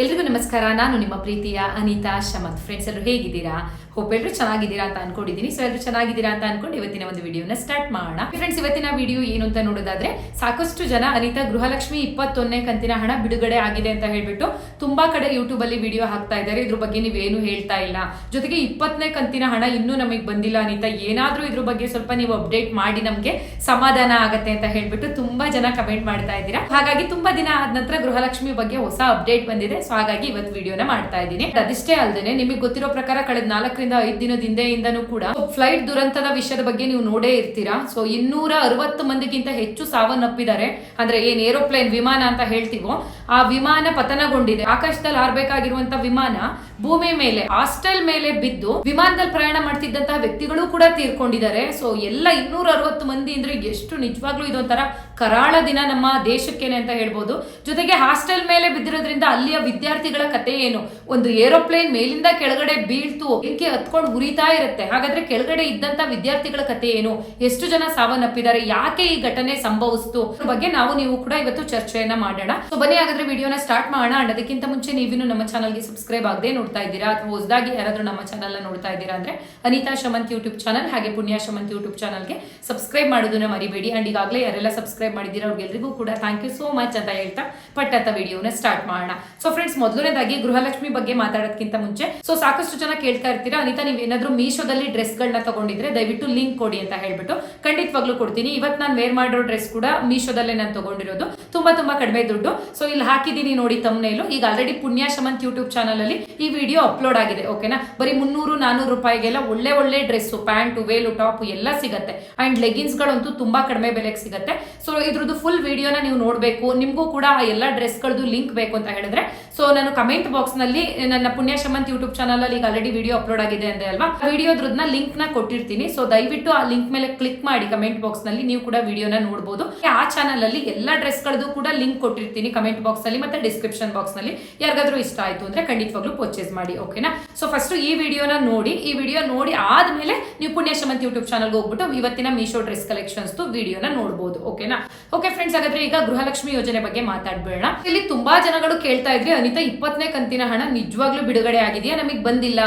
ಎಲ್ರಿಗೂ ನಮಸ್ಕಾರ. ನಾನು ನಿಮ್ಮ ಪ್ರೀತಿಯ ಅನಿತಾ ಶಮಂತ್. ಫ್ರೆಂಡ್ಸ್ ಎಲ್ಲರೂ ಹೇಗಿದ್ದೀರಾ? ಹೋಪ್ ಎಲ್ಲರೂ ಚೆನ್ನಾಗಿದ್ದೀರಾ ಅಂತ ಅನ್ಕೊಂಡಿದ್ದೀನಿ. ಸೊ ಎಲ್ಲರೂ ಚೆನ್ನಾಗಿದ್ದೀರಾ ಅಂತ ಅನ್ಕೊಂಡು ಇವತ್ತಿನ ಒಂದು ವಿಡಿಯೋನ ಸ್ಟಾರ್ಟ್ ಮಾಡೋಣ. ಫ್ರೆಂಡ್ಸ್, ಇವತ್ತಿನ ವಿಡಿಯೋ ಏನು ಅಂತ ನೋಡೋದಾದ್ರೆ, ಸಾಕಷ್ಟು ಜನ ಅನಿತಾ ಗೃಹಲಕ್ಷ್ಮಿ 21ನೇ ಕಂತಿನ ಹಣ ಬಿಡುಗಡೆ ಆಗಿದೆ ಅಂತ ಹೇಳ್ಬಿಟ್ಟು ತುಂಬಾ ಕಡೆ ಯೂಟ್ಯೂಬ್ ಅಲ್ಲಿ ವಿಡಿಯೋ ಹಾಕ್ತಾ ಇದ್ದಾರೆ. ಇದ್ರ ಬಗ್ಗೆ ನೀವೇನು ಹೇಳ್ತಾ ಇಲ್ಲ. ಜೊತೆಗೆ 20ನೇ ಕಂತಿನ ಹಣ ಇನ್ನೂ ನಮಗೆ ಬಂದಿಲ್ಲ ಅನಿತಾ, ಏನಾದ್ರೂ ಇದ್ರ ಬಗ್ಗೆ ಸ್ವಲ್ಪ ನೀವು ಅಪ್ಡೇಟ್ ಮಾಡಿ ನಮ್ಗೆ ಸಮಾಧಾನ ಆಗತ್ತೆ ಅಂತ ಹೇಳ್ಬಿಟ್ಟು ತುಂಬಾ ಜನ ಕಮೆಂಟ್ ಮಾಡ್ತಾ ಇದ್ದೀರಾ. ಹಾಗಾಗಿ ತುಂಬಾ ದಿನ ಆದ ನಂತರ ಗೃಹಲಕ್ಷ್ಮಿ ಬಗ್ಗೆ ಹೊಸ ಅಪ್ಡೇಟ್ ಬಂದಿದೆ. ಸೊ ಹಾಗಾಗಿ ಇವತ್ತು ವಿಡಿಯೋನ ಮಾಡ್ತಾ ಇದ್ದೀನಿ. ಅದಿಷ್ಟೇ ಅಲ್ಲದೆ ನಿಮಗೆ ಗೊತ್ತಿರೋ ಪ್ರಕಾರ ಕಳೆದ 4 ರಿಂದ 5 ದಿನದ ಹಿಂದೆಯಿಂದನೂ ಕೂಡ ಫ್ಲೈಟ್ ದುರಂತದ ವಿಷಯದ ಬಗ್ಗೆ ನೀವು ನೋಡೇ ಇರ್ತೀರಾ. ಸೊ 260 ಮಂದಿಗಿಂತ ಹೆಚ್ಚು ಸಾವನ್ನಪ್ಪಿದ್ದಾರೆ. ಅಂದ್ರೆ ಏನ್ ಏರೋಪ್ಲೇನ್ ವಿಮಾನ ಅಂತ ಹೇಳ್ತೀವೋ ಆ ವಿಮಾನ ಪತನಗೊಂಡಿದೆ. ಆಕಾಶದಲ್ಲಿ ಹಾರಬೇಕಾಗಿರುವಂತ ವಿಮಾನ ಭೂಮಿ ಮೇಲೆ ಹಾಸ್ಟೆಲ್ ಮೇಲೆ ಬಿದ್ದು ವಿಮಾನದಲ್ಲಿ ಪ್ರಯಾಣ ಮಾಡ್ತಿದ್ದಂತಹ ವ್ಯಕ್ತಿಗಳು ಕೂಡ ತೀರ್ಕೊಂಡಿದ್ದಾರೆ. ಸೊ ಎಲ್ಲ 260 ಮಂದಿ ಅಂದ್ರೆ ಎಷ್ಟು ನಿಜವಾಗ್ಲೂ ಇದೊಂಥರ ಕರಾಳ ದಿನ ನಮ್ಮ ದೇಶಕ್ಕೇನೆ ಅಂತ ಹೇಳ್ಬೋದು. ಜೊತೆಗೆ ಹಾಸ್ಟೆಲ್ ಮೇಲೆ ಬಿದ್ದಿರೋದ್ರಿಂದ ಅಲ್ಲಿಯ ವಿದ್ಯಾರ್ಥಿಗಳ ಕತೆ ಏನು? ಒಂದು ಏರೋಪ್ಲೇನ್ ಮೇಲಿಂದ ಕೆಳಗಡೆ ಬೀಳ್ತು, ಬೆಂಕಿ ಹತ್ಕೊಂಡು ಉರಿತಾ ಇರುತ್ತೆ. ಹಾಗಾದ್ರೆ ಕೆಳಗಡೆ ಇದ್ದಂತ ವಿದ್ಯಾರ್ಥಿಗಳ ಕತೆ ಏನು? ಎಷ್ಟು ಜನ ಸಾವನ್ನಪ್ಪಿದ್ದಾರೆ? ಯಾಕೆ ಈ ಘಟನೆ ಸಂಭವಿಸ್ತು ಬಗ್ಗೆ ನಾವು ನೀವು ಕೂಡ ಇವತ್ತು ಚರ್ಚೆಯನ್ನ ಮಾಡೋಣ. ಸೊ ಬನ್ನಿ ಹಾಗಾದ್ರೆ ವಿಡಿಯೋನ ಸ್ಟಾರ್ಟ್ ಮಾಡೋಣ. ಅಂಡ್ ಅದಕ್ಕಿಂತ ಮುಂಚೆ ನೀವಿನ್ನು ನಮ್ಮ ಚಾನಲ್ಗೆ ಸಬ್ಸ್ಕ್ರೈಬ್ ಆಗದೆ ನೋಡ್ತಾ ಇದ್ದೀರಾ ಅಥವಾ ಹೊಸದಾಗಿ ಯಾರಾದ್ರೂ ನಮ್ಮ ಚಾನಲ್ ನೋಡ್ತಾ ಇದ್ದೀರಾ ಅಂದ್ರೆ ಅನಿತಾ ಶಮಂತ್ ಯೂಟ್ಯೂಬ್ ಚಾನಲ್ ಹಾಗೆ ಪುಣ್ಯ ಶಮಂತ್ ಯೂಟ್ಯೂಬ್ ಚಾನಲ್ಗೆ ಸಬ್ಸ್ಕ್ರೈಬ್ ಮಾಡೋದನ್ನ ಮರಿಬೇಡಿ. ಅಂಡ್ ಈಗಾಗಲೇ ಯಾರೆಲ್ಲ ಸಬ್ಸ್ಕ್ರೈಬ್ ಮಾಡಿದ್ದೀರಾ ಅವ್ರಿಗೆಲ್ಲರಿಗೂ ಕೂಡ ಥ್ಯಾಂಕ್ ಯು ಸೋ ಮಚ್ ಅಂತ ಹೇಳ್ತಾ ಪಟ್ಟಂತ ವಿಡಿಯೋನ ಸ್ಟಾರ್ಟ್ ಮಾಡೋಣ. ಸೊ ಫ್ರೆಂಡ್ಸ್, ಮೊದಲನೇದಾಗಿ ಗೃಹಲಕ್ಷ್ಮಿ ಬಗ್ಗೆ ಮಾತಾಡೋದಕ್ಕಿಂತ ಮುಂಚೆ ಸಾಕಷ್ಟು ಜನ ಕೇಳ್ತಾ ಇರ್ತೀರಾ, ಅನಿತಾ ನೀವು ಏನಾದ್ರೂ ಮೀಶೋದಲ್ಲಿ ಡ್ರೆಸ್ ಗಳನ್ನ ತಗೊಂಡಿದ್ರೆ ದಯವಿಟ್ಟು ಲಿಂಕ್ ಕೊಡಿ ಅಂತ ಹೇಳ್ಬಿಟ್ಟು. ಖಂಡಿತವಾಗ್ಲೂ ಕೊಡ್ತೀನಿ. ಇವತ್ತು ನಾನು ವೇರ್ ಮಾಡಿರೋ ಡ್ರೆಸ್ ಕೂಡ ಮೀಶೋದಲ್ಲೇ ನಾನು ತಗೊಂಡಿರೋದು. ತುಂಬಾ ಕಡಿಮೆ ದುಡ್ಡು. ಸೊ ಇಲ್ಲಿ ಹಾಕಿದೀನಿ ನೋಡಿ ತಮ್ನೇಲು. ಈಗ ಆಲ್ರೆಡಿ ಪುಣ್ಯ ಶಮಂತ್ ಯೂಟ್ಯೂಬ್ ಚಾನಲ್ ಅಲ್ಲಿ ಈ ವಿಡಿಯೋ ಅಪ್ಲೋಡ್ ಆಗಿದೆ. ಓಕೆನಾ? ಬರೀ 300-400 ರೂಪಾಯಿಗೆಲ್ಲ ಒಳ್ಳೆ ಡ್ರೆಸ್, ಪ್ಯಾಂಟು, ವೇಲು, ಟಾಪ್ ಎಲ್ಲ ಸಿಗುತ್ತೆ. ಅಂಡ್ ಲೆಗಿನ್ಸ್ ಗಳಂತೂ ತುಂಬಾ ಕಡಿಮೆ ಬೆಲೆಗೆ ಸಿಗುತ್ತೆ. ಸೊ ಇದ್ರದ್ದು ಫುಲ್ ವಿಡಿಯೋನ ನೀವು ನೋಡ್ಬೇಕು, ನಿಮ್ಗೂ ಕೂಡ ಆ ಎಲ್ಲ ಡ್ರೆಸ್ ಗಳದ್ದು ಲಿಂಕ್ ಬೇಕು ಅಂತ ಹೇಳಿದ್ರೆ ಸೊ ನಾನು ಕಮೆಂಟ್ ಬಾಕ್ಸ್ ನಲ್ಲಿ ನನ್ನ ಪುಣ್ಯ ಶಮಂತ್ ಯೂಟ್ಯೂಬ್ ಚಾನಲ್ ಅಲ್ಲಿ ಈಗ ಆಲ್ರೆಡಿ ವಿಡಿಯೋ ಅಪ್ಲೋಡ್ ಆಗಿದೆ ಅಂದೆ ಅಲ್ವಾ, ವಿಡಿಯೋದ್ರನ್ನ ಲಿಂಕ್ ನ ಕೊಟ್ಟಿರ್ತೀನಿ. ಸೊ ದಯವಿಟ್ಟು ಆ ಲಿಂಕ್ ಮೇಲೆ ಕ್ಲಿಕ್ ಮಾಡಿ ಕಮೆಂಟ್ ಬಾಕ್ಸ್ ನಲ್ಲಿ ನೀವು ಕೂಡ ವಿಡಿಯೋನ ನೋಡಬಹುದು. ಆ ಚಾನಲ್ ಅಲ್ಲಿ ಎಲ್ಲಾ ಡ್ರೆಸ್ ಗಳದ್ದು ಕೂಡ ಲಿಂಕ್ ಕೊಟ್ಟಿರ್ತೀನಿ ಕಮೆಂಟ್ ಬಾಕ್ಸ್ ಅಲ್ಲಿ ಮತ್ತೆ ಡಿಸ್ಕ್ರಿಪ್ಷನ್ ಬಾಕ್ಸ್ ನಲ್ಲಿ. ಯಾರಿಗಾದ್ರೂ ಇಷ್ಟ ಆಯ್ತು ಅಂದ್ರೆ ಖಂಡಿತವಾಗ್ಲೂ ಪರ್ಚೇಸ್ ಮಾಡಿ. ಓಕೆನಾ? ಸೊ ಫಸ್ಟ್ ಈ ವಿಡಿಯೋನ ನೋಡಿ. ಈ ವಿಡಿಯೋ ನೋಡಿ ಆದ್ಮೇಲೆ ನೀವು ಪುಣ್ಯ ಶಮಂತ್ ಯೂಟ್ಯೂಬ್ ಚಾನಲ್ಗೆ ಹೋಗ್ಬಿಟ್ಟು ಇವತ್ತಿನ ಮೀಶೋ ಡ್ರೆಸ್ ಕಲೆಕ್ಷನ್ಸ್ ವಿಡಿಯೋನ ನೋಡಬಹುದು. ಓಕೆನಾ? ಓಕೆ ಫ್ರೆಂಡ್ಸ್, ಹಾಗಾದ್ರೆ ಈಗ ಗೃಹಲಕ್ಷ್ಮಿ ಯೋಜನೆ ಬಗ್ಗೆ ಮಾತಾಡ್ಬೇಡ. ಇಲ್ಲಿ ತುಂಬಾ ಜನಗಳು ಕೇಳ್ತಾ ಇದ್ರಿ, ಅನಿತಾ 20ನೇ ಕಂತಿನ ಹಣ ನಿಜವಾಗ್ಲೂ ಬಿಡುಗಡೆ ಆಗಿದೆಯಾ? ನಮಗೆ ಬಂದಿಲ್ಲ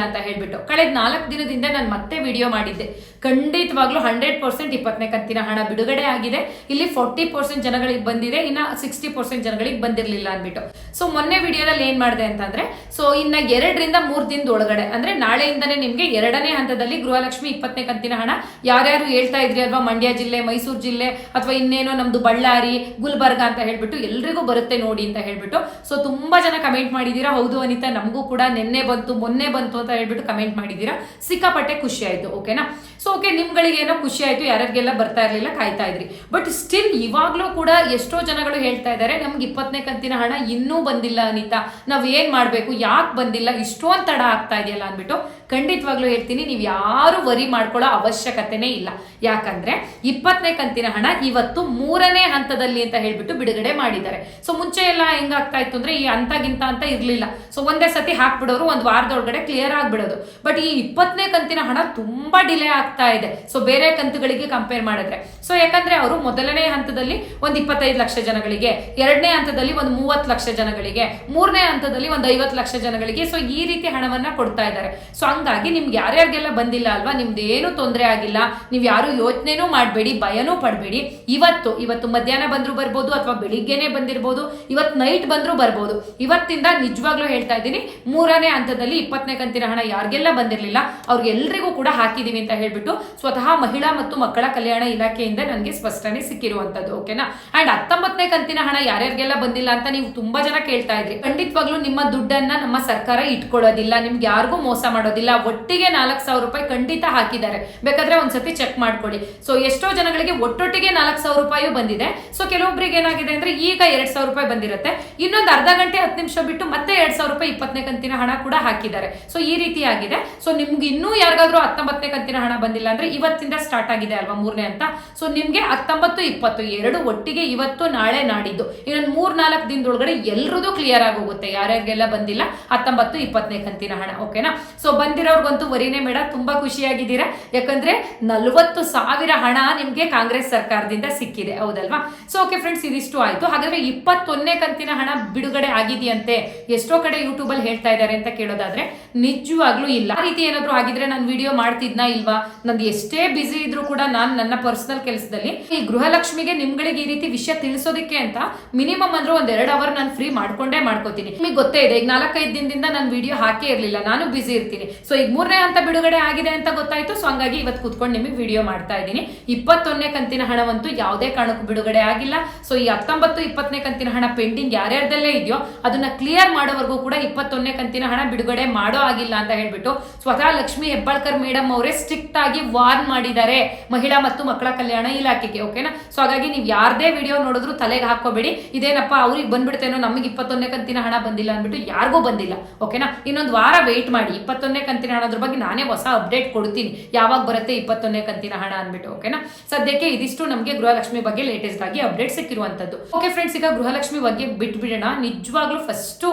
ಅಂತ ಹೇಳ್ಬಿಟ್ಟು. ಕಳೆದ 4 ದಿನದಿಂದ ನಾನು ಮತ್ತೆ ವಿಡಿಯೋ ಮಾಡಿದ್ದೆ. ಖಂಡಿತವಾಗ್ಲೂ 100% 20ನೇ ಕಂತಿನ ಹಣ ಬಿಡುಗಡೆ ಆಗಿದೆ. ಇಲ್ಲಿ 40% ಜನಗಳಿಗೆ ಬಂದಿದೆ, ಇನ್ನ 60% ಜನಗಳಿಗೆ ಬಂದಿರಲಿಲ್ಲ ಅಂದ್ಬಿಟ್ಟು. ಸೊ ಮೊನ್ನೆ ವಿಡಿಯೋದಲ್ಲಿ ಏನ್ ಮಾಡಿದೆ ಅಂತಂದ್ರೆ, ಸೊ ಇನ್ನ 2 ರಿಂದ 3 ದಿನದ ಒಳಗಡೆ ಅಂದ್ರೆ ನಾಳೆಯಿಂದನೇ ನಿಮ್ಗೆ 2ನೇ ಹಂತದಲ್ಲಿ ಗೃಹಲಕ್ಷ್ಮಿ 20ನೇ ಕಂತಿನ ಹಣ ಯಾರ್ಯಾರು ಹೇಳ್ತಾ ಇದ್ರಿ ಅಲ್ವಾ, ಮಂಡ್ಯ ಜಿಲ್ಲೆ, ಮೈಸೂರು ಜಿಲ್ಲೆ ಅಥವಾ ಇನ್ನೇನೋ ನಮ್ದು ಬಳ್ಳಾರಿ, ಗುಲ್ಬರ್ಗ ಅಂತ ಹೇಳ್ಬಿಟ್ಟು ಎಲ್ರಿಗೂ ಬರುತ್ತೆ ನೋಡಿ ಅಂತ ಹೇಳ್ಬಿಟ್ಟು. ಸೊ ತುಂಬಾ ಜನ ಕಮೆಂಟ್ ಮಾಡಿದೀರಾ. ಹೌದು ಅನಿತಾ, ನಮಗೂ ಕೂಡ ನಿನ್ನೆ ಬಂತು ಮೊನ್ನೆ ಬಂತು ಅಂತ ಹೇಳ್ಬಿಟ್ಟು ಕಮೆಂಟ್ ಮಾಡಿದೀರಾ. ಸಿಕ್ಕಾಪಟ್ಟೆ ಖುಷಿ ಆಯ್ತು. ಓಕೆನಾ? ಸೊ ಓಕೆ, ನಿಮ್ಗಳಿಗೆ ಏನೋ ಖುಷಿ ಆಯ್ತು, ಯಾರಿಗೆಲ್ಲ ಬರ್ತಾ ಇರ್ಲಿಲ್ಲ, ಕಾಯ್ತಾ ಇದ್ರಿ. ಬಟ್ ಸ್ಟಿಲ್ ಇವಾಗ್ಲೂ ಕೂಡ ಎಷ್ಟೋ ಜನಗಳು ಹೇಳ್ತಾ ಇದ್ದಾರೆ, ನಮ್ಗೆ 20ನೇ ಕಂತಿನ ಹಣ ಇನ್ನೂ ಬಂದಿಲ್ಲ ಅನಿತಾ, ನಾವ್ ಏನ್ ಮಾಡ್ಬೇಕು, ಯಾಕೆ ಬಂದಿಲ್ಲ, ಇಷ್ಟೊಂದು ತಡ ಆಗ್ತಾ ಇದೆಯಲ್ಲ ಅಂದ್ಬಿಟ್ಟು. ಖಂಡಿತವಾಗ್ಲೂ ಹೇಳ್ತೀನಿ, ನೀವು ಯಾರು ವರಿ ಮಾಡ್ಕೊಳ್ಳೋ ಅವಶ್ಯಕತೆನೇ ಇಲ್ಲ. ಯಾಕಂದ್ರೆ 20ನೇ ಕಂತಿನ ಹಣ ಇವತ್ತು 3ನೇ ಹಂತದಲ್ಲಿ ಅಂತ ಹೇಳ್ಬಿಟ್ಟು ಬಿಡುಗಡೆ ಮಾಡಿದ್ದಾರೆ. ಸೊ ಮುಂಚೆ ಎಲ್ಲ ಹೆಂಗಾಗ್ತಾ ಇತ್ತು ಅಂದ್ರೆ ಈ ಹಂತಗಿಂತ ಅಂತ ಇರ್ಲಿಲ್ಲ. ಸೊ ಒಂದೇ ಸತಿ ಹಾಕ್ಬಿಡೋರು, ಒಂದು ವಾರದೊಳಗಡೆ ಕ್ಲಿಯರ್ ಆಗ್ಬಿಡೋದು. ಬಟ್ ಈ 20ನೇ ಕಂತಿನ ಹಣ ತುಂಬಾ ಡಿಲೇ ಆಗ್ತಾ ಇದೆ. ಸೊ ಬೇರೆ ಕಂತುಗಳಿಗೆ ಕಂಪೇರ್ ಮಾಡಿದ್ರೆ. ಸೊ ಯಾಕಂದ್ರೆ ಅವರು ಮೊದಲನೇ ಹಂತದಲ್ಲಿ ಒಂದು 25 ಲಕ್ಷ ಜನಗಳಿಗೆ, 2ನೇ ಹಂತದಲ್ಲಿ ಒಂದು 30 ಲಕ್ಷ ಜನಗಳಿಗೆ, 3ನೇ ಹಂತದಲ್ಲಿ ಒಂದು 50 ಲಕ್ಷ ಜನಗಳಿಗೆ ಸೊ ಈ ರೀತಿ ಹಣವನ್ನ ಕೊಡ್ತಾ ಇದ್ದಾರೆ. ಸೊ ಹಂಗಾಗಿ ನಿಮ್ಗೆ ಯಾರ್ಯಾರಿಗೆಲ್ಲ ಬಂದಿಲ್ಲ ಅಲ್ವಾ, ನಿಮ್ದು ಏನು ತೊಂದರೆ ಆಗಿಲ್ಲ. ನೀವ್ ಯಾರು ಯೋಚನೆನೂ ಮಾಡಬೇಡಿ, ಭಯನೂ ಪಡಬೇಡಿ. ಇವತ್ತು ಮಧ್ಯಾಹ್ನ ಬಂದ್ರು ಬರ್ಬೋದು ಅಥವಾ ಬೆಳಿಗ್ಗೆನೆ ಬಂದಿರಬಹುದು, ಇವತ್ತು ನೈಟ್ ಬಂದ್ರು ಬರ್ಬೋದು. ಇವತ್ತಿಂದ ನಿಜವಾಗ್ಲೂ ಹೇಳ್ತಾ ಇದ್ದೀನಿ, 3ನೇ ಹಂತದಲ್ಲಿ 20ನೇ ಕಂತಿನ ಹಣ ಯಾರಿಗೆಲ್ಲ ಬಂದಿರಲಿಲ್ಲ ಅವ್ರಿಗೆಲ್ಲರಿಗೂ ಕೂಡ ಹಾಕಿದೀವಿ ಅಂತ ಹೇಳ್ಬಿಟ್ಟು ಸ್ವತಃ ಮಹಿಳಾ ಮತ್ತು ಮಕ್ಕಳ ಕಲ್ಯಾಣ ಇಲಾಖೆಯಿಂದ ನನಗೆ ಸ್ಪಷ್ಟನೆ ಸಿಕ್ಕಿರುವಂತದ್ದು. ಓಕೆನಾ? ಅಂಡ್ 19ನೇ ಕಂತಿನ ಹಣ ಯಾರ್ಯಾರಿಗೆಲ್ಲ ಬಂದಿಲ್ಲ ಅಂತ ನೀವು ತುಂಬಾ ಜನ ಕೇಳ್ತಾ ಇದ್ರಿ. ಖಂಡಿತವಾಗ್ಲೂ ನಿಮ್ಮ ದುಡ್ಡನ್ನ ನಮ್ಮ ಸರ್ಕಾರ ಇಟ್ಕೊಳ್ಳೋದಿಲ್ಲ, ನಿಮ್ಗೆ ಯಾರಿಗೂ ಮೋಸ ಮಾಡೋದಿಲ್ಲ. ಒಟ್ಟಿಗೆ 4,000 ರೂಪಾಯಿ ಖಂಡಿತ ಹಾಕಿದ್ದಾರೆ. ಬೇಕಾದ್ರೆ ಒಂದ್ಸತಿ ಚೆಕ್ ಮಾಡ್ಕೊಳ್ಳಿ. ಸೊ ಎಷ್ಟೋ ಜನಗಳಿಗೆ ಒಟ್ಟೊಟ್ಟಿಗೆ 4,000 ರೂಪಾಯಿ ಬಂದಿದೆ. ಸೊ ಕೆಲವೊಬ್ಬರಿಗೆ ಏನಾಗಿದೆ ಅಂದ್ರೆ ಈಗ 2,000 ರೂಪಾಯಿ ಬಂದಿರುತ್ತೆ, ಇನ್ನೊಂದು ಅರ್ಧ ಗಂಟೆ 10 ನಿಮಿಷ ಬಿಟ್ಟು ಮತ್ತೆ 2,000 ರೂಪಾಯಿ 20ನೇ ಕಂತಿನ ಹಣ ಕೂಡ ಹಾಕಿದ್ದಾರೆ. ಸೊ ಈ ರೀತಿ ಆಗಿದೆ. ಸೊ ನಿಮ್ಗೆ ಇನ್ನೂ ಯಾರಿಗಾದ್ರೂ 19ನೇ ಕಂತಿನ ಹಣ ಬಂದಿಲ್ಲ ಆಗಿಲ್ಲ ಅಂದ್ರೆ ಇವತ್ತಿಂದ ಸ್ಟಾರ್ಟ್ ಆಗಿದೆ ಅಲ್ವಾ 3ನೇ ಹಂತ. ಸೊ ನಿಮ್ಗೆ 19, 20 ಎರಡು ಒಟ್ಟಿಗೆ ಇವತ್ತು ನಾಳೆ ನಾಡಿದ್ದು ಇನ್ನೊಂದು 3-4 ದಿನದೊಳಗಡೆ ಎಲ್ರದ್ದು ಕ್ಲಿಯರ್ ಆಗೋಗುತ್ತೆ. ಯಾರ್ಯಾರಿಗೆಲ್ಲ ಬಂದಿಲ್ಲ 19, 20ನೇ ಕಂತಿನ ಹಣ. ಓಕೆನಾ. ಸೊ ಬಂದಿರೋರ್ಗಂತೂ ವರಿನೇ ಬೇಡ, ತುಂಬಾ ಖುಷಿಯಾಗಿದ್ದೀರಾ. ಯಾಕಂದ್ರೆ 40,000 ಹಣ ನಿಮ್ಗೆ ಕಾಂಗ್ರೆಸ್ ಸರ್ಕಾರದಿಂದ ಸಿಕ್ಕಿದೆ, ಹೌದಲ್ವಾ. ಸೊ ಓಕೆ ಫ್ರೆಂಡ್ಸ್, ಇದಿಷ್ಟು ಆಯ್ತು. ಹಾಗಾದ್ರೆ 21ನೇ ಕಂತಿನ ಹಣ ಬಿಡುಗಡೆ ಆಗಿದೆಯಂತೆ ಎಷ್ಟೋ ಕಡೆ ಯೂಟ್ಯೂಬ್ ಅಲ್ಲಿ ಹೇಳ್ತಾ ಇದ್ದಾರೆ ಅಂತ ಕೇಳೋದಾದ್ರೆ ನಿಜವಾಗ್ಲೂ ಇಲ್ಲ. ಆ ರೀತಿ ಏನಾದ್ರು ಆಗಿದ್ರೆ ನಾನು ವಿಡಿಯೋ ಮಾಡ್ತಿದ್ನಾ ಇಲ್ವಾ? ನಂದು ಎಷ್ಟೇ ಬಿಸಿ ಇದ್ರು ಕೂಡ ನಾನು ನನ್ನ ಪರ್ಸನಲ್ ಕೆಲಸದಲ್ಲಿ ಈ ಗೃಹಲಕ್ಷ್ಮಿಗೆ ನಿಮ್ಗಳಿಗೆ ಈ ರೀತಿ ವಿಷಯ ತಿಳಿಸೋದಕ್ಕೆ ಅಂತ ಮಿನಿಮಮ್ ಅಂದ್ರೆ 1-2 ಅವರ್ ನಾನು ಫ್ರೀ ಮಾಡ್ಕೋತೀನಿ. ನಿಮಗೆ ಗೊತ್ತೇ ಇದೆ, ಈಗ 4-5 ದಿನದಿಂದ ನಾನು ವಿಡಿಯೋ ಹಾಕೇ ಇರ್ಲಿಲ್ಲ, ನಾನು ಬಿಸಿ ಇರ್ತೀನಿ. ಸೊ ಈಗ 3ನೇ ಹಂತ ಬಿಡುಗಡೆ ಆಗಿದೆ ಅಂತ ಗೊತ್ತಾಯ್ತು. ಸೊ ಹಂಗಾಗಿ ಇವತ್ತು ಕೂತ್ಕೊಂಡು ನಿಮಗೆ ವಿಡಿಯೋ ಮಾಡ್ತಾ ಇದ್ದೀನಿ. 21ನೇ ಕಂತಿನ ಹಣವಂತೂ ಯಾವುದೇ ಕಾರಣಕ್ಕೂ ಬಿಡುಗಡೆ ಆಗಿಲ್ಲ. ಸೊ ಈ 19, 20ನೇ ಕಂತಿನ ಹಣ ಪೆಂಡಿಂಗ್ ಯಾರ್ಯಾರ್ದಲ್ಲೇ ಇದೆಯೋ ಅದನ್ನ ಕ್ಲಿಯರ್ ಮಾಡೋವರೆಗೂ ಕೂಡ 21ನೇ ಕಂತಿನ ಹಣ ಬಿಡುಗಡೆ ಮಾಡೋ ಆಗಿಲ್ಲ ಅಂತ ಹೇಳ್ಬಿಟ್ಟು ಸ್ವತಃ ಲಕ್ಷ್ಮಿ ಹೆಬ್ಬಾಳ್ಕರ್ ಮೇಡಮ್ ಅವರೇ ಸ್ಟ್ರಿಕ್ಟ್ ಆಗಿ ವಾರ್ನ್ ಮಾಡಿದ್ದಾರೆ ಮಹಿಳಾ ಮತ್ತು ಮಕ್ಕಳ ಕಲ್ಯಾಣ ಇಲಾಖೆಗೆ. ಓಕೆನಾ. ಸೊ ಹಾಗಾಗಿ ನೀವು ಯಾರದೇ ವಿಡಿಯೋ ನೋಡಿದ್ರು ತಲೆಗೆ ಹಾಕೋಬೇಡಿ, ಇದೇನಪ್ಪ ಅವ್ರಿಗೆ ಬಂದ್ಬಿಡ್ತೇನೋ ನಮಗೆ 21ನೇ ಕಂತಿನ ಹಣ ಬಂದಿಲ್ಲ ಅಂದ್ಬಿಟ್ಟು. ಯಾರಿಗೂ ಬಂದಿಲ್ಲ. ಓಕೆನಾ. ಇನ್ನೊಂದು ವಾರ ವೇಟ್ ಮಾಡಿ, 21ನೇ ಕಂತಿನ ಹಣದ್ರ ಬಗ್ಗೆ ನಾನೇ ಹೊಸ ಅಪ್ಡೇಟ್ ಕೊಡ್ತೀನಿ, ಯಾವಾಗ ಬರುತ್ತೆ 21ನೇ ಕಂತಿನ ಹಣ ಅಂದ್ಬಿಟ್ಟು. ಓಕೆನಾ. ಸದ್ಯಕ್ಕೆ ಇದಿಷ್ಟು ನಮಗೆ ಗೃಹಲಕ್ಷ್ಮಿ ಬಗ್ಗೆ ಲೇಟೆಸ್ಟ್ ಆಗಿ ಅಪ್ಡೇಟ್ ಸಿಕ್ಕಿರುವಂತದ್ದು. ಓಕೆ ಫ್ರೆಂಡ್ಸ್, ಈಗ ಗೃಹಲಕ್ಷ್ಮಿ ಬಗ್ಗೆ ಬಿಟ್ಬಿಡೋಣ. ನಿಜವಾಗ್ಲೂ ಫಸ್ಟ್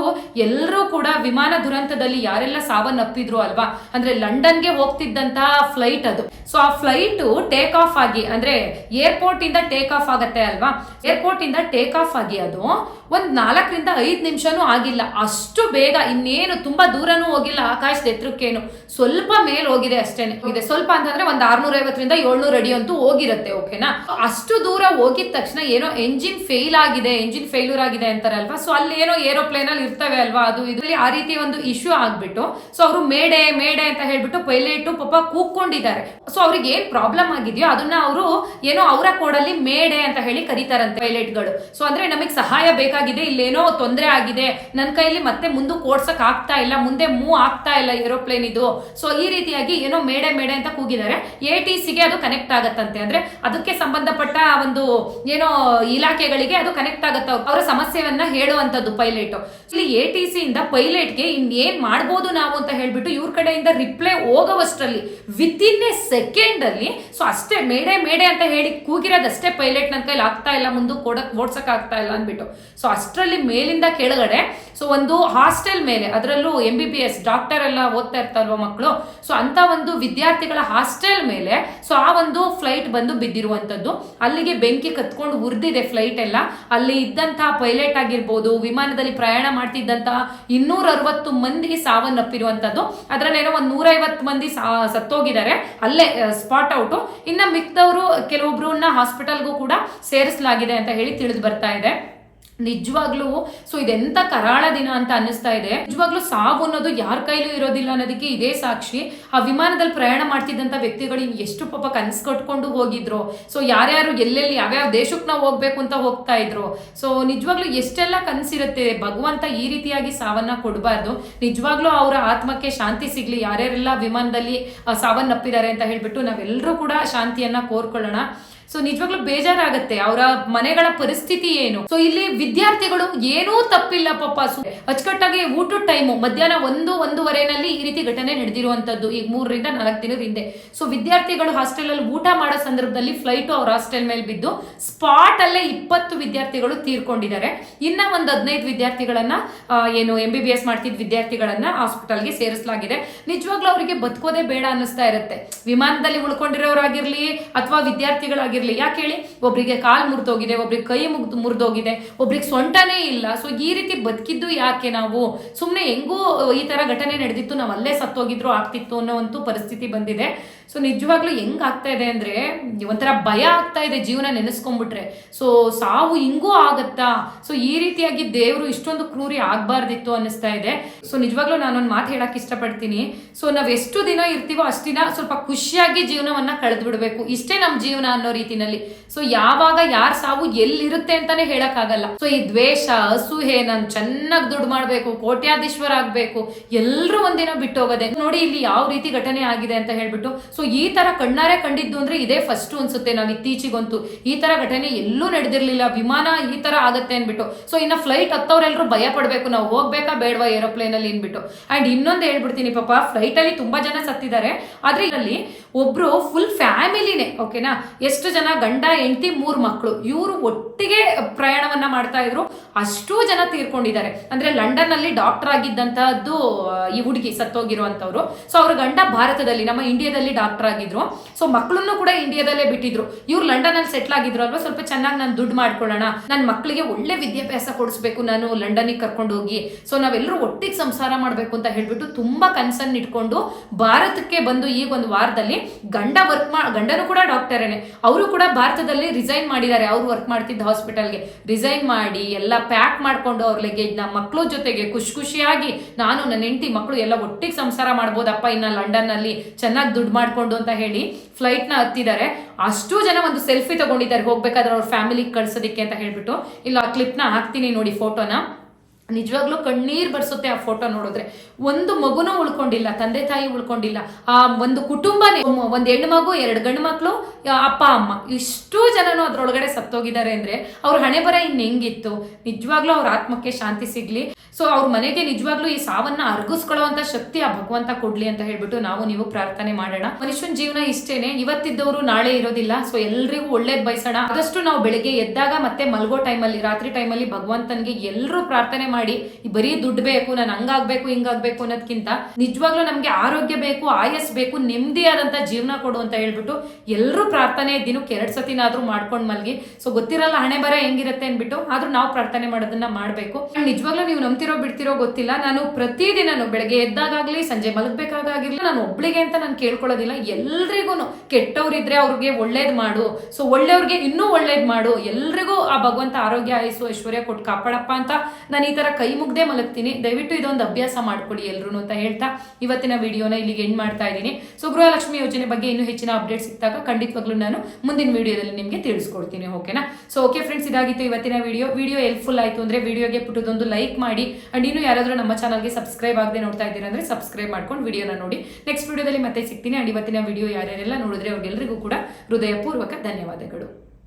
ಎಲ್ಲರೂ ಕೂಡ ವಿಮಾನ ದುರಂತದಲ್ಲಿ ಯಾರೆಲ್ಲ ಸಾವನ್ನಪ್ಪಿದ್ರು ಅಲ್ವಾ, ಅಂದ್ರೆ ಲಂಡನ್ಗೆ ಹೋಗ್ತಿದ್ದಂತಹ ಫ್ಲೈಟ್ ಅದು. ಸೊ ಆ ಫ್ಲೈಟ್ ಟೇಕ್ ಆಫ್ ಆಗಿ ಅಂದ್ರೆ ಏರ್ಪೋರ್ಟ್ ಇಂದ ಟೇಕ್ ಆಫ್ ಆಗತ್ತೆ ಅಲ್ವಾ, ಏರ್ಪೋರ್ಟ್ ಇಂದ ಟೇಕ್ ಆಫ್ ಆಗಿ ಅದು ಒಂದ್ 4-5 ನಿಮಿಷನೂ ಆಗಿಲ್ಲ. ಅಷ್ಟು ಬೇಗ, ಇನ್ನೇನು ತುಂಬಾ ದೂರನೂ ಹೋಗಿಲ್ಲ, ಆಕಾಶದ ಎತ್ತರಕ್ಕೇನು ಸ್ವಲ್ಪ ಮೇಲ್ ಹೋಗಿದೆ ಅಷ್ಟೇನೆ. ಇದೆ ಸ್ವಲ್ಪ ಅಂತಂದ್ರೆ ಒಂದ್ 650-700 ಅಡಿ ಅಂತೂ ಹೋಗಿರುತ್ತೆ. ಓಕೆನಾ. ಅಷ್ಟು ದೂರ ಹೋಗಿದ ತಕ್ಷಣ ಏನೋ ಎಂಜಿನ್ ಫೇಲ್ಯೂರ್ ಆಗಿದೆ ಅಂತಾರಲ್ವಾ. ಸೊ ಅಲ್ಲಿ ಏನೋ ಏರೋಪ್ಲೇನ್ ಅಲ್ಲಿ ಇರ್ತವೆ ಅಲ್ವಾ, ಅದು ಇದ್ರಲ್ಲಿ ಆ ರೀತಿ ಒಂದು ಇಶ್ಯೂ ಆಗ್ಬಿಟ್ಟು ಸೊ ಅವರು ಮೇಡೆ ಅಂತ ಹೇಳ್ಬಿಟ್ಟು ಪೈಲಟ್ ಪಾಪ ಕೂಗ್ಕೊಂಡಿದ್ದಾರೆ. ಸೊ ಅವ್ರಿಗೆ ಏನ್ ಪ್ರಾಬ್ಲಮ್ ಆಗಿದೆಯೋ ಅದನ್ನ ಅವರು ಏನೋ ಅವರ ಕೋಡಲ್ಲಿ ಮೇಡೆ ಅಂತ ಹೇಳಿ ಕರೀತಾರಂತೆ ಪೈಲಟ್ಗಳು. ಸೊ ಅಂದ್ರೆ ನಮಗೆ ಸಹಾಯ ಬೇಕಾಗಿದೆ, ಇಲ್ಲೇನೋ ತೊಂದರೆ ಆಗಿದೆ, ನನ್ನ ಕೈಲಿ ಮತ್ತೆ ಮುಂದಕ್ಕೆ ಓಡ್ಸಕ್ ಆಗ್ತಾ ಇಲ್ಲ, ಮುಂದೆ ಮೂವ್ ಆಗ್ತಾ ಇಲ್ಲ ಏರೋಪ್ಲೇನ್ ಇದು. ಸೊ ಈ ರೀತಿಯಾಗಿ ಏನೋ ಮೇಡೆ ಅಂತ ಕೂಗಿದ್ದಾರೆ. ATCಗೆ ಅದು ಕನೆಕ್ಟ್ ಆಗತ್ತಂತೆ, ಅಂದ್ರೆ ಅದಕ್ಕೆ ಸಂಬಂಧಪಟ್ಟ ಒಂದು ಏನೋ ಇಲಾಖೆಗಳಿಗೆ ಅದು ಕನೆಕ್ಟ್ ಆಗತ್ತ, ಅವರ ಸಮಸ್ಯೆಯನ್ನ ಹೇಳುವಂತದ್ದು ಪೈಲಟ್. ಇಲ್ಲಿ ATC ಇಂದ ಪೈಲಟ್ಗೆ ಇನ್ನೇನ್ ಮಾಡ್ಬೋದು ನಾವು ಅಂತ ಹೇಳ್ಬಿಟ್ಟು ಇವ್ರ ಕಡೆಯಿಂದ ರಿಪ್ಲೈ ಹೋಗೋವಷ್ಟರಲ್ಲಿ ವಿತಿನ್ ಎ ಸೆಕೆಂಡ್ ಅಲ್ಲಿ ಸೊ ಅಷ್ಟೇ ಮೇಡೆ ಅಂತ ಹೇಳಿ ಕೂಗಿರೋದಷ್ಟೇ ಪೈಲಟ್ ನನ್ನ ಕೈಲಿ ಆಗ್ತಾ ಇಲ್ಲ, ಮುಂದಕ್ಕೆ ಓಡ್ಸಕ್ ಆಗ್ತಾ ಇಲ್ಲ ಅಂದ್ಬಿಟ್ಟು. ಸೊ ಅಷ್ಟರಲ್ಲಿ ಮೇಲಿಂದ ಕೆಳಗಡೆ ಸೊ ಒಂದು ಹಾಸ್ಟೆಲ್ ಮೇಲೆ, ಅದರಲ್ಲೂ MBBS ಡಾಕ್ಟರ್ ಎಲ್ಲ ಓದ್ತಾ ಇರ್ತಾರಲ್ವ ಮಕ್ಕಳು, ಸೊ ಅಂತ ಒಂದು ವಿದ್ಯಾರ್ಥಿಗಳ ಹಾಸ್ಟೆಲ್ ಮೇಲೆ ಸೊ ಆ ಒಂದು ಫ್ಲೈಟ್ ಬಂದು ಬಿದ್ದಿರುವಂತದ್ದು. ಅಲ್ಲಿಗೆ ಬೆಂಕಿ ಕತ್ಕೊಂಡು ಉರಿದಿದೆ ಫ್ಲೈಟ್ ಎಲ್ಲ. ಅಲ್ಲಿ ಇದ್ದಂತಹ ಪೈಲಟ್ ಆಗಿರ್ಬೋದು, ವಿಮಾನದಲ್ಲಿ ಪ್ರಯಾಣ ಮಾಡ್ತಿದ್ದಂತಹ 260 ಮಂದಿ ಸಾವನ್ನಪ್ಪಿರುವಂತದ್ದು. ಅದ್ರಲ್ಲೇನೋ ಒಂದು 150 ಮಂದಿ ಸತ್ತೋಗಿದ್ದಾರೆ ಅಲ್ಲೇ ಸ್ಪಾಟ್ ಔಟ್. ಇನ್ನ ಮಿಕ್ದವರು ಕೆಲವೊಬ್ರನ್ನ ಹಾಸ್ಪಿಟಲ್ಗೂ ಕೂಡ ಸೇರಿಸಲಾಗಿದೆ ಅಂತ ಹೇಳಿ ತಿಳಿದು ಬರ್ತಾ ಇದೆ. ನಿಜವಾಗ್ಲೂ ಸೊ ಇದೆಂತ ಕರಾಳ ದಿನ ಅಂತ ಅನ್ನಿಸ್ತಾ ಇದೆ. ನಿಜವಾಗ್ಲೂ ಸಾವು ಅನ್ನೋದು ಯಾರ ಕೈಲೂ ಇರೋದಿಲ್ಲ ಅನ್ನೋದಕ್ಕೆ ಇದೇ ಸಾಕ್ಷಿ. ಆ ವಿಮಾನದಲ್ಲಿ ಪ್ರಯಾಣ ಮಾಡ್ತಿದ್ದಂತ ವ್ಯಕ್ತಿಗಳು ಎಷ್ಟು ಪಾಪ ಕನಸು ಕಟ್ಕೊಂಡು ಹೋಗಿದ್ರು. ಸೊ ಯಾರ್ಯಾರು ಎಲ್ಲೆಲ್ಲಿ ಯಾವ್ಯಾವ ದೇಶಕ್ಕೆ ನಾವು ಹೋಗ್ಬೇಕು ಅಂತ ಹೋಗ್ತಾ ಇದ್ರು. ಸೊ ನಿಜವಾಗ್ಲೂ ಎಷ್ಟೆಲ್ಲ ಕನಸಿರುತ್ತೆ. ಭಗವಂತ ಈ ರೀತಿಯಾಗಿ ಸಾವನ್ನ ಕೊಡಬಾರ್ದು. ನಿಜವಾಗ್ಲೂ ಅವರ ಆತ್ಮಕ್ಕೆ ಶಾಂತಿ ಸಿಗ್ಲಿ, ಯಾರ್ಯಾರೆಲ್ಲ ವಿಮಾನದಲ್ಲಿ ಸಾವನ್ನಪ್ಪಿದ್ದಾರೆ ಅಂತ ಹೇಳ್ಬಿಟ್ಟು ನಾವೆಲ್ಲರೂ ಕೂಡ ಶಾಂತಿಯನ್ನ ಕೋರ್ಕೊಳ್ಳೋಣ. ಸೊ ನಿಜವಾಗ್ಲೂ ಬೇಜಾರಾಗತ್ತೆ ಅವರ ಮನೆಗಳ ಪರಿಸ್ಥಿತಿ ಏನು. ಸೊ ಇಲ್ಲಿ ವಿದ್ಯಾರ್ಥಿಗಳು ಏನೂ ತಪ್ಪಿಲ್ಲ ಪಾಪ, ಅಚ್ಚುಕಟ್ಟಾಗಿ ಊಟದ ಟೈಮು ಮಧ್ಯಾಹ್ನ 1-1:30ನಲ್ಲಿ ಈ ರೀತಿ ಘಟನೆ ನಡೆದಿರುವಂತದ್ದು ಈಗ 3-4 ದಿನದ ಹಿಂದೆ. ಸೊ ವಿದ್ಯಾರ್ಥಿಗಳು ಹಾಸ್ಟೆಲ್ ಅಲ್ಲಿ ಊಟ ಮಾಡೋ ಸಂದರ್ಭದಲ್ಲಿ ಫ್ಲೈಟ್ ಅವ್ರ ಹಾಸ್ಟೆಲ್ ಮೇಲೆ ಬಿದ್ದು ಸ್ಪಾಟ್ ಅಲ್ಲೇ 20 ವಿದ್ಯಾರ್ಥಿಗಳು ತೀರ್ಕೊಂಡಿದ್ದಾರೆ. ಇನ್ನ ಒಂದು 15 ವಿದ್ಯಾರ್ಥಿಗಳನ್ನ ಏನು MBBS ಮಾಡ್ತಿದ್ದ ವಿದ್ಯಾರ್ಥಿಗಳನ್ನ ಹಾಸ್ಪಿಟಲ್ಗೆ ಸೇರಿಸಲಾಗಿದೆ. ನಿಜವಾಗ್ಲೂ ಅವರಿಗೆ ಬದುಕೋದೇ ಬೇಡ ಅನ್ನಿಸ್ತಾ ಇರುತ್ತೆ. ವಿಮಾನದಲ್ಲಿ ಉಳ್ಕೊಂಡಿರೋರಾಗಿರ್ಲಿ ಅಥವಾ ವಿದ್ಯಾರ್ಥಿಗಳಾಗಿರ್ಲಿ. ಯಾಕೆ ಹೇಳಿ, ಒಬ್ರಿಗೆ ಕಾಲ್ ಮುರಿದೋಗಿದೆ, ಒಬ್ರಿಗೆ ಕೈ ಮುರಿದೋಗಿದೆ, ಒಬ್ರಿಗೆ ಸೊಂಟನೇ ಇಲ್ಲ. ಸೊ ಈ ರೀತಿ ಬದುಕಿದ್ದು ಯಾಕೆ ನಾವು? ಸುಮ್ಮನೆ ಹೆಂಗೂ ಈ ತರ ಘಟನೆ ನಡೆದಿತ್ತು, ನಾವು ಅಲ್ಲೇ ಸತ್ತೋಗಿದ್ರು ಆಗ್ತಿತ್ತು ಅನ್ನೋ ಒಂದು ಪರಿಸ್ಥಿತಿ ಬಂದಿದೆ. ಸೊ ನಿಜವಾಗ್ಲೂ ಹೆಂಗ್ ಆಗ್ತಾ ಇದೆ ಅಂದ್ರೆ ಒಂಥರ ಭಯ ಆಗ್ತಾ ಇದೆ ಜೀವನ ನೆನೆಸ್ಕೊಂಡ್ಬಿಟ್ರೆ. ಸೊ ಸಾವು ಹಿಂಗೂ ಆಗತ್ತಾ? ಸೊ ಈ ರೀತಿಯಾಗಿ ದೇವರು ಇಷ್ಟೊಂದು ಕ್ರೂರಿ ಆಗ್ಬಾರ್ದಿತ್ತು ಅನ್ನಿಸ್ತಾ ಇದೆ. ಸೊ ನಿಜವಾಗ್ಲೂ ನಾನೊಂದು ಮಾತು ಹೇಳಕ್ ಇಷ್ಟಪಡ್ತೀನಿ. ಸೊ ನಾವ್ ಎಷ್ಟು ದಿನ ಇರ್ತೀವೋ ಅಷ್ಟಿನ ಸ್ವಲ್ಪ ಖುಷಿಯಾಗಿ ಜೀವನವನ್ನ ಕಳೆದು ಬಿಡ್ಬೇಕು. ಇಷ್ಟೇ ನಮ್ ಜೀವನ ಅನ್ನೋ ರೀತಿನಲ್ಲಿ. ಸೊ ಯಾವಾಗ ಯಾರ ಸಾವು ಎಲ್ಲಿರುತ್ತೆ ಅಂತಾನೆ ಹೇಳಕ್ ಆಗಲ್ಲ. ಸೊ ಈ ದ್ವೇಷ, ಅಸೂಹೆ, ನಾನು ಚೆನ್ನಾಗಿ ದುಡ್ಡು ಮಾಡ್ಬೇಕು, ಕೋಟ್ಯಾಧೀಶ್ವರ ಆಗ್ಬೇಕು, ಎಲ್ರು ಒಂದಿನ ಬಿಟ್ಟು ಹೋಗೋದೆ. ನೋಡಿ ಇಲ್ಲಿ ಯಾವ ರೀತಿ ಘಟನೆ ಆಗಿದೆ ಅಂತ ಹೇಳ್ಬಿಟ್ಟು. ಸೊ ಈ ತರ ಕಣ್ಣಾರೆ ಕಂಡಿದ್ದು ಅಂದ್ರೆ ಇದೇ ಫಸ್ಟ್ ಅನ್ಸುತ್ತೆ. ನಾವು ಇತ್ತೀಚಿಗಂತೂ ಈ ತರ ಘಟನೆ ಎಲ್ಲೂ ನಡೆದಿರ್ಲಿಲ್ಲ. ವಿಮಾನ ಈ ತರ ಆಗತ್ತೆ ಅನ್ಬಿಟ್ಟು. ಸೊ ಇನ್ನ ಫ್ಲೈಟ್ ಹತ್ತವ್ರೆಲ್ಲರೂ ಭಯ ಪಡ್ಬೇಕು, ನಾವು ಹೋಗ್ಬೇಕಾ ಬೇಡವಾ ಏರೋಪ್ಲೇನ್ ಅಲ್ಲಿ ಅನ್ಬಿಟ್ಟು. ಅಂಡ್ ಇನ್ನೊಂದು ಹೇಳ್ಬಿಡ್ತೀನಿ ಪಾಪ, ಫ್ಲೈಟ್ ಅಲ್ಲಿ ತುಂಬಾ ಜನ ಸತ್ತಿದ್ದಾರೆ. ಆದ್ರೆ ಇದರಲ್ಲಿ ಒಬ್ರು ಫುಲ್ ಫ್ಯಾಮಿಲಿನೇ, ಓಕೆನಾ, ಎಷ್ಟು ಜನ, ಗಂಡ ಹೆಂಡತಿ 3 ಮಕ್ಕಳು, ಇವರು ಒಟ್ಟಿಗೆ ಪ್ರಯಾಣವನ್ನ ಮಾಡ್ತಾ ಇದ್ರು. ಅಷ್ಟೂ ಜನ ತೀರ್ಕೊಂಡಿದ್ದಾರೆ. ಅಂದ್ರೆ ಲಂಡನ್ ಅಲ್ಲಿ ಡಾಕ್ಟರ್ ಆಗಿದ್ದಂತಹದ್ದು ಈ ಹುಡುಗಿ ಸತ್ತೋಗಿರುವಂತವ್ರು. ಸೊ ಅವ್ರ ಗಂಡ ಭಾರತದಲ್ಲಿ, ನಮ್ಮ ಇಂಡಿಯಾದಲ್ಲಿ ಡಾಕ್ಟರ್ ಆಗಿದ್ರು. ಸೊ ಮಕ್ಕಳನ್ನು ಕೂಡ ಇಂಡಿಯಾದಲ್ಲೇ ಬಿಟ್ಟಿದ್ರು. ಇವ್ರು ಲಂಡನ್ ಅಲ್ಲಿ ಸೆಟ್ಲ್ ಆಗಿದ್ರು ಅಲ್ವಾ, ಸ್ವಲ್ಪ ಚೆನ್ನಾಗಿ ನಾನು ದುಡ್ಡು ಮಾಡ್ಕೊಳ್ಳೋಣ, ನನ್ನ ಮಕ್ಕಳಿಗೆ ಒಳ್ಳೆ ವಿದ್ಯಾಭ್ಯಾಸ ಕೊಡಿಸ್ಬೇಕು, ನಾನು ಲಂಡನ್ಗೆ ಕರ್ಕೊಂಡು ಹೋಗಿ, ಸೊ ನಾವೆಲ್ಲರೂ ಒಟ್ಟಿಗೆ ಸಂಸಾರ ಮಾಡ್ಬೇಕು ಅಂತ ಹೇಳ್ಬಿಟ್ಟು ತುಂಬಾ ಕನ್ಸನ್ ಇಟ್ಕೊಂಡು ಭಾರತಕ್ಕೆ ಬಂದು ಈಗ ಒಂದು ವಾರದಲ್ಲಿ ಗಂಡನು ಕೂಡ ಡಾಕ್ಟರೇನೆ, ಅವರು ಕೂಡ ಭಾರತದಲ್ಲಿ ರಿಸೈನ್ ಮಾಡಿದ್ದಾರೆ. ಅವ್ರು ವರ್ಕ್ ಮಾಡ್ತಿದ್ದ ಹಾಸ್ಪಿಟಲ್ಗೆ ರಿಸೈನ್ ಮಾಡಿ ಎಲ್ಲ ಪ್ಯಾಕ್ ಮಾಡ್ಕೊಂಡು ಅವ್ರ ಲಗೇಜ್ ನಮ್ಮ ಮಕ್ಕಳ ಜೊತೆಗೆ ಖುಷಿಯಾಗಿ ನಾನು ನನ್ನ ಹೆಂಡತಿ ಮಕ್ಕಳು ಎಲ್ಲ ಒಟ್ಟಿಗೆ ಸಂಸಾರ ಮಾಡ್ಬೋದಪ್ಪ ಇನ್ನ ಲಂಡನ್ ನಲ್ಲಿ ಚೆನ್ನಾಗಿ ದುಡ್ಡು ಮಾಡ್ಕೊಂಡು ಅಂತ ಹೇಳಿ ಫ್ಲೈಟ್ ನ ಹತ್ತಿದ್ದಾರೆ. ಅಷ್ಟು ಜನ ಒಂದು ಸೆಲ್ಫಿ ತಗೊಂಡಿದ್ದಾರೆ ಹೋಗ್ಬೇಕಾದ್ರೆ ಅವ್ರ ಫ್ಯಾಮಿಲಿಗೆ ಕಳ್ಸೋದಿಕ್ಕೆ ಅಂತ ಹೇಳ್ಬಿಟ್ಟು. ಇಲ್ಲ ಆ ಕ್ಲಿಪ್ ನ ಹಾಕ್ತೀನಿ ನೋಡಿ ಫೋಟೋನ. ನಿಜವಾಗ್ಲೂ ಕಣ್ಣೀರ್ ಬರ್ಸುತ್ತೆ ಆ ಫೋಟೋ ನೋಡಿದ್ರೆ. ಒಂದು ಮಗುನೂ ಉಳ್ಕೊಂಡಿಲ್ಲ, ತಂದೆ ತಾಯಿ ಉಳ್ಕೊಂಡಿಲ್ಲ, ಆ ಒಂದು ಕುಟುಂಬನೇ, ಒಂದು ಹೆಣ್ಣು ಮಗು 2 ಗಂಡು ಮಕ್ಕಳು, ಅಪ್ಪ ಅಮ್ಮ, ಇಷ್ಟು ಜನನು ಅದ್ರೊಳಗಡೆ ಸತ್ತೋಗಿದ್ದಾರೆ ಅಂದ್ರೆ ಅವ್ರ ಹಣೆ ಬರ ಇನ್ ಹೆಂಗಿತ್ತು. ನಿಜವಾಗ್ಲೂ ಅವ್ರ ಆತ್ಮಕ್ಕೆ ಶಾಂತಿ ಸಿಗ್ಲಿ. ಸೊ ಅವ್ರ ಮನೆಗೆ ನಿಜವಾಗ್ಲೂ ಈ ಸಾವನ್ನ ಅರ್ಗಿಸ್ಕೊಳ್ಳುವಂತ ಶಕ್ತಿ ಆ ಭಗವಂತ ಕೊಡ್ಲಿ ಅಂತ ಹೇಳ್ಬಿಟ್ಟು ನಾವು ನೀವು ಪ್ರಾರ್ಥನೆ ಮಾಡೋಣ. ಮನುಷ್ಯನ ಜೀವನ ಇಷ್ಟೇನೆ, ಇವತ್ತಿದ್ದವರು ನಾಳೆ ಇರೋದಿಲ್ಲ. ಸೊ ಎಲ್ರಿಗೂ ಒಳ್ಳೇದ್ ಬಯಸೋಣ. ಆದಷ್ಟು ನಾವು ಬೆಳಿಗ್ಗೆ ಎದ್ದಾಗ ಮತ್ತೆ ಮಲ್ಗೋ ಟೈಮಲ್ಲಿ, ರಾತ್ರಿ ಟೈಮಲ್ಲಿ ಭಗವಂತನಿಗೆ ಎಲ್ಲರೂ ಪ್ರಾರ್ಥನೆ ಮಾಡಿ, ಬರೀ ದುಡ್ಡು ಬೇಕು, ನಾನು ಹಂಗಾಗ್ಬೇಕು ಹಿಂಗಾಗ್ಬೇಕು ಅನ್ನೋದಕ್ಕಿಂತ ನಿಜವಾಗ್ಲೂ ನಮ್ಗೆ ಆರೋಗ್ಯ ಬೇಕು, ಆಯಸ್ ಬೇಕು, ನೆಮ್ಮದಿಯಾದಂತ ಜೀವನ ಕೊಡು ಅಂತ ಹೇಳ್ಬಿಟ್ಟು ಎಲ್ಲರೂ ಪ್ರಾರ್ಥನೆ ದಿನಕ್ಕೆ 2 ಸತಿನಾದ್ರೂ ಮಾಡ್ಕೊಂಡ್ ಮಲ್ಗಿ. ಸೊ ಗೊತ್ತಿರಲ್ಲ ಹಣೆ ಬರ ಹೆಂಗಿರುತ್ತೆ ಅನ್ಬಿಟ್ಟು, ಆದ್ರೂ ನಾವು ಪ್ರಾರ್ಥನೆ ಮಾಡೋದನ್ನ ಮಾಡ್ಬೇಕು. ನಿಜವಾಗ್ಲೂ ನೀವು ನಂಬ್ತಿರೋ ಬಿಡ್ತಿರೋ ಗೊತ್ತಿಲ್ಲ, ನಾನು ಪ್ರತಿದಿನನು ಬೆಳಗ್ಗೆ ಎದ್ದಾಗಲಿ ಸಂಜೆ ಮಲಗಬೇಕಾಗಿರ್ಲಿ ನಾನು ಒಬ್ಳಿಗೆ ಅಂತ ನಾನು ಕೇಳ್ಕೊಳ್ಳೋದಿಲ್ಲ. ಎಲ್ರಿಗೂ ಕೆಟ್ಟವ್ರಿದ್ರೆ ಅವ್ರಿಗೆ ಒಳ್ಳೇದ್ ಮಾಡು, ಸೊ ಒಳ್ಳೆಯವ್ರಿಗೆ ಇನ್ನೂ ಒಳ್ಳೇದ್ ಮಾಡು, ಎಲ್ರಿಗೂ ಆ ಭಗವಂತ ಆರೋಗ್ಯ ಆಯಸ್ಸು ಐಶ್ವರ್ಯ ಕೊಟ್ಟು ಕಾಪಾಡಪ್ಪ ಅಂತ ನಾನು ಈ ತರ ಕೈ ಮುಗ್ದೆ ಮಲಗ್ತೀನಿ. ದಯವಿಟ್ಟು ಇದೊಂದು ಅಭ್ಯಾಸ ಮಾಡ್ಕೊಳ್ಳಿ ಎಲ್ರು ಅಂತ ಹೇಳ್ತಾ ಇವತ್ತಿನ ವಿಡಿಯೋನ ಇಲ್ಲಿಗೆ ಎಂಡ್ ಮಾಡ್ತಾ ಇದ್ದೀನಿ. ಸೊ ಗೃಹಲಕ್ಷ್ಮಿ ಯೋಜನೆ ಬಗ್ಗೆ ಇನ್ನೂ ಹೆಚ್ಚಿನ ಅಪ್ಡೇಟ್ ಸಿಕ್ತಾಗ ಖಂಡಿತವಾಗ್ಲೂ ನಾನು ಮುಂದಿನ ವಿಡಿಯೋದಲ್ಲಿ ನಿಮಗೆ ತಿಳಿಸ್ಕೊಡ್ತೀನಿ, ಓಕೆನಾ. ಸೊ ಓಕೆ ಫ್ರೆಂಡ್ಸ್, ಇದಾಗಿತ್ತು ಇವತ್ತಿನ ವಿಡಿಯೋ ಹೆಲ್ಪ್ಫುಲ್ ಆಯ್ತು ಅಂದ್ರೆ ವಿಡಿಯೋಗೆ ಪುಟ್ಟದೊಂದು ಲೈಕ್ ಮಾಡಿ. ಅಂಡ್ ಇನ್ನು ಯಾರಾದ್ರೂ ನಮ್ಮ ಚಾನಲ್ಗೆ ಸಬ್ಸ್ಕ್ರೈಬ್ ಆಗದೆ ನೋಡ್ತಾ ಇದ್ದೀರಾ ಅಂದ್ರೆ ಸಬ್ಸ್ಕ್ರೈಬ್ ಮಾಡ್ಕೊಂಡು ವಿಡಿಯೋನ ನೋಡಿ. ನೆಕ್ಸ್ಟ್ ವಿಡಿಯೋದಲ್ಲಿ ಮತ್ತೆ ಸಿಗ್ತೀನಿ. ಅಂಡ್ ಇವತ್ತಿನ ವಿಡಿಯೋ ಯಾರ್ಯಾರೆಲ್ಲ ನೋಡಿದ್ರೆ ಅವ್ರಿಗೆಲ್ಲರಿಗೂ ಕೂಡ ಹೃದಯಪೂರ್ವಕ ಧನ್ಯವಾದಗಳು.